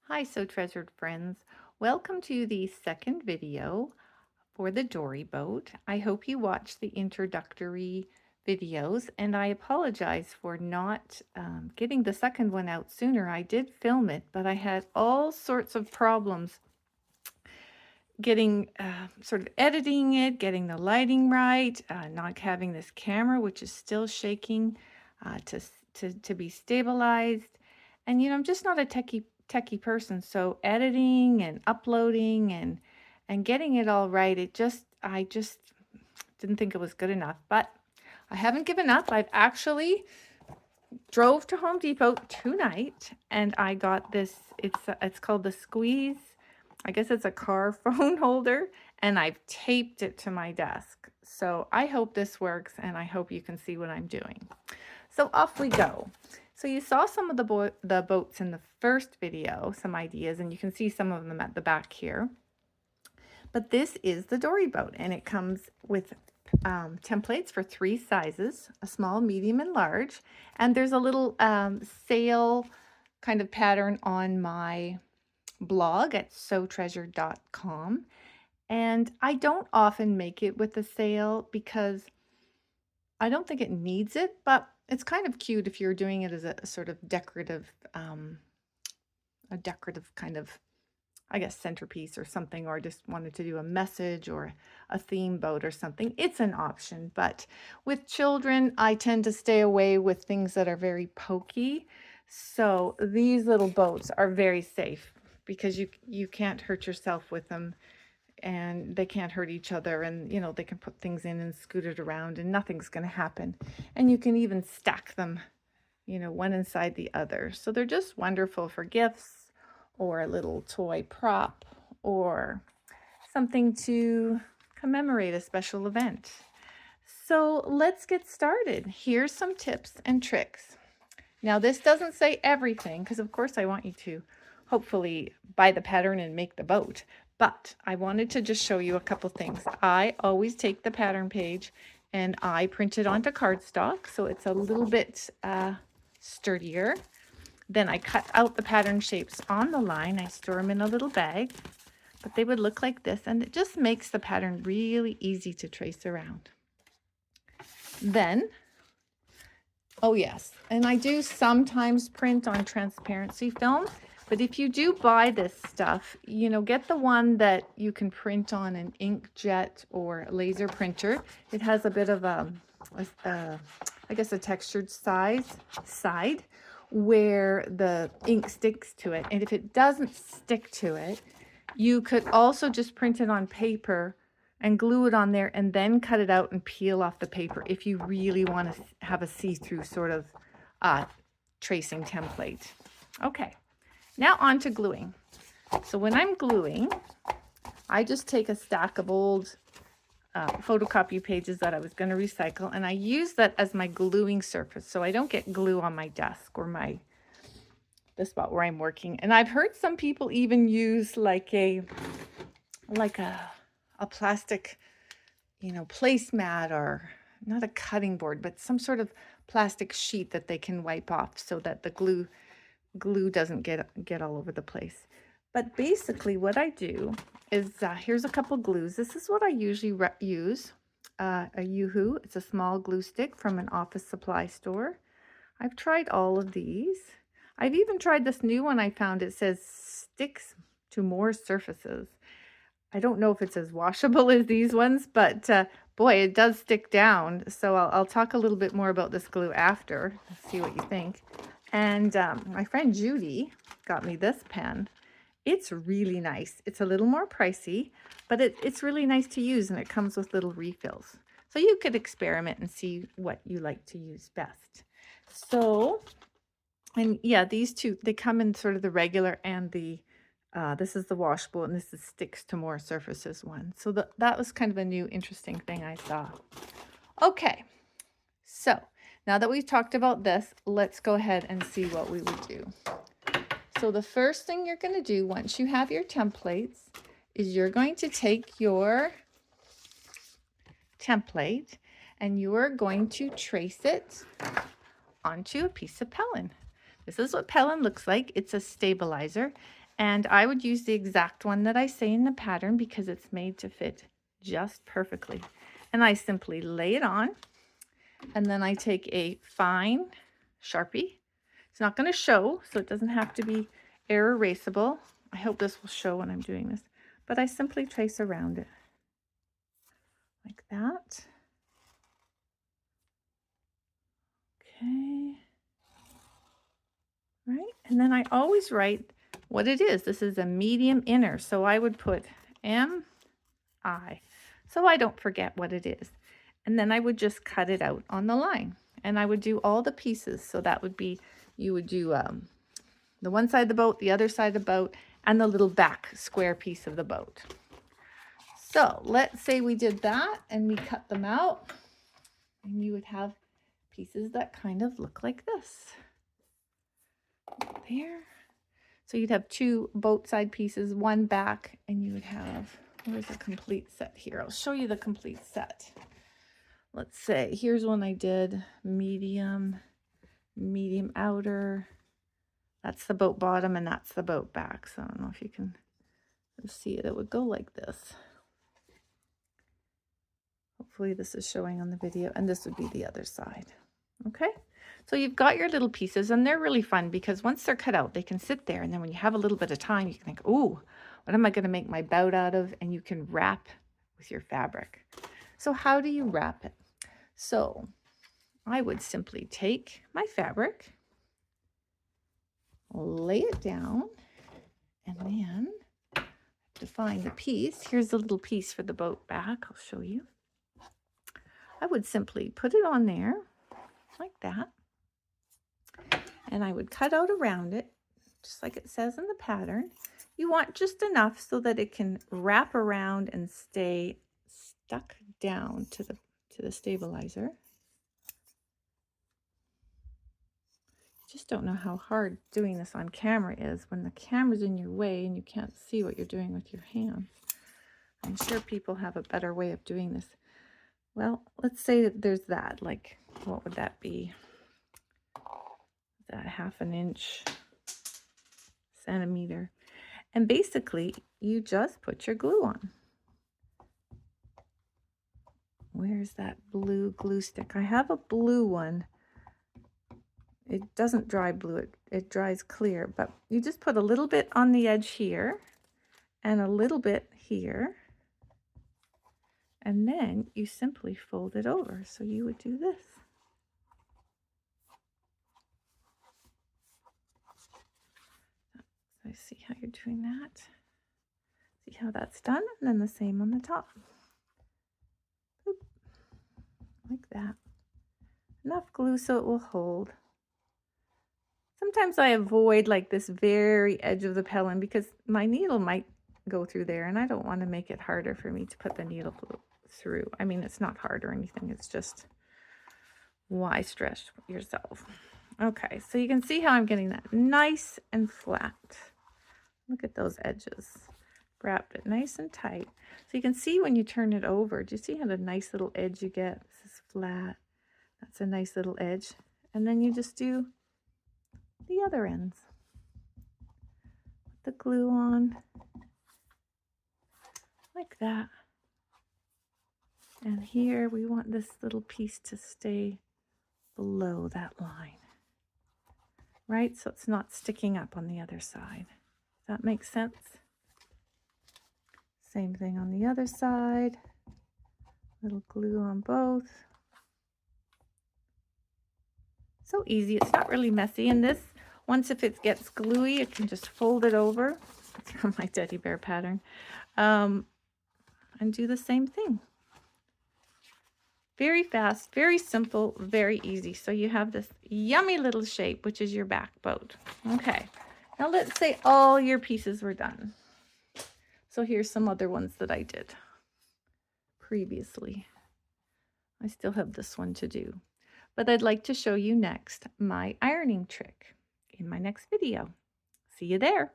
Hi, so treasured friends. Welcome to the second video for the Dory Boat. I hope you watched the introductory videos, and I apologize for not getting the second one out sooner. I did film it, but I had all sorts of problems getting sort of editing it, getting the lighting right, not having this camera, which is still shaking, to be stabilized. And I'm just not a techie person, so editing and uploading and getting it all right, I just didn't think it was good enough. But I haven't given up. I've actually drove to Home Depot tonight and I got this. It's called the Squeeze. I guess it's a car phone holder, and I've taped it to my desk. So I hope this works, and I hope you can see what I'm doing. So off we go. So you saw some of the boats in the first video, some ideas, and you can see some of them at the back here. But this is the Dory Boat, and it comes with templates for 3 sizes: a small, medium, and large. And there's a little sail kind of pattern on my blog at sewtreasured.com. And I don't often make it with a sail because I don't think it needs it, but it's kind of cute if you're doing it as a sort of a decorative kind of, I guess, centerpiece or something, or just wanted to do a message or a theme boat or something. It's an option, but with children, I tend to stay away with things that are very pokey. So these little boats are very safe because you can't hurt yourself with them, and they can't hurt each other, and they can put things in and scoot it around and nothing's going to happen. And you can even stack them, one inside the other. So they're just wonderful for gifts or a little toy prop or something to commemorate a special event. So let's get started. Here's some tips and tricks. Now, this doesn't say everything because, of course, I want you to hopefully buy the pattern and make the boat. But I wanted to just show you a couple things. I always take the pattern page and I print it onto cardstock, so it's a little bit sturdier. Then I cut out the pattern shapes on the line. I store them in a little bag, but they would look like this, and it just makes the pattern really easy to trace around. Then, oh yes, and I do sometimes print on transparency film, but if you do buy this stuff, get the one that you can print on an inkjet or laser printer. It has a bit of I guess a textured side where the ink sticks to it. And if it doesn't stick to it, you could also just print it on paper and glue it on there and then cut it out and peel off the paper if you really want to have a see-through sort of tracing template. Okay, now on to gluing. So when I'm gluing, I just take a stack of old photocopy pages that I was going to recycle, and I use that as my gluing surface so I don't get glue on my desk or the spot where I'm working. And I've heard some people even use like a plastic, placemat, or not a cutting board, but some sort of plastic sheet that they can wipe off so that the glue doesn't get all over the place. But basically what I do is, here's a couple glues. This is what I usually use. A Yoo-hoo. It's a small glue stick from an office supply store. I've tried all of these. I've even tried this new one I found. It says sticks to more surfaces. I don't know if it's as washable as these ones, but boy, it does stick down. So I'll talk a little bit more about this glue after. See what you think. And my friend Judy got me this pen. It's really nice. It's a little more pricey, but it's really nice to use, and it comes with little refills. So you could experiment and see what you like to use best. So, and yeah, these two, they come in sort of the regular and the this is the washable, and this is sticks to more surfaces one. So that was kind of a new interesting thing I saw. Okay, so now that we've talked about this, let's go ahead and see what we would do. So the first thing you're going to do once you have your templates is you're going to take your template and you are going to trace it onto a piece of Pellon. This is what Pellon looks like. It's a stabilizer, And I would use the exact one that I say in the pattern because it's made to fit just perfectly. And I simply lay it on, and then I take a fine Sharpie. It's not going to show, so it doesn't have to be air erasable. I hope this will show when I'm doing this. But I simply trace around it like that. Okay. Right, and then I always write what it is. This is a medium inner, so I would put MI, so I don't forget what it is. And then I would just cut it out on the line, and I would do all the pieces. So that would be, you would do the one side of the boat, the other side of the boat, and the little back square piece of the boat. So let's say we did that and we cut them out, and you would have pieces that kind of look like this. There. So you'd have two boat side pieces, one back, and you would have, where's the complete set here? I'll show you the complete set. Let's say, here's one I did, medium, medium outer. That's the boat bottom and that's the boat back. So I don't know if you can see it. It would go like this. Hopefully this is showing on the video, and this would be the other side. Okay. So you've got your little pieces, and they're really fun because once they're cut out, they can sit there. And then when you have a little bit of time, you can think, oh, what am I going to make my boat out of? And you can wrap with your fabric. So how do you wrap it? So I would simply take my fabric, lay it down, and then to find the piece, here's the little piece for the boat back. I'll show you. I would simply put it on there like that. And I would cut out around it, just like it says in the pattern. You want just enough so that it can wrap around and stay stuck down to the stabilizer. Just don't know how hard doing this on camera is when the camera's in your way and you can't see what you're doing with your hands. I'm sure people have a better way of doing this. Well, let's say that there's that, like, what would that be? That 1/2 inch, centimeter. And basically you just put your glue on. Where's that blue glue stick? I have a blue one. It doesn't dry blue, it dries clear, but you just put a little bit on the edge here and a little bit here, and then you simply fold it over. So you would do this. I see how you're doing that. See how that's done? And then the same on the top. Boop. Like that. Enough glue so it will hold. Sometimes I avoid like this very edge of the Pellon because my needle might go through there, and I don't want to make it harder for me to put the needle through. I mean, it's not hard or anything. It's just, why stress yourself? Okay, so you can see how I'm getting that nice and flat. Look at those edges. Wrapped it nice and tight. So you can see when you turn it over, do you see how the nice little edge you get? This is flat. That's a nice little edge. And then you just do the other ends. Put the glue on like that. And here we want this little piece to stay below that line, right? So it's not sticking up on the other side. Does that make sense? Same thing on the other side. Little glue on both. So easy. It's not really messy. And this, once if it gets gluey, you can just fold it over. It's from my teddy bear pattern. And do the same thing. Very fast, very simple, very easy. So you have this yummy little shape, which is your back boat. Okay. Now let's say all your pieces were done. So here's some other ones that I did previously. I still have this one to do, but I'd like to show you next my ironing trick in my next video. See you there.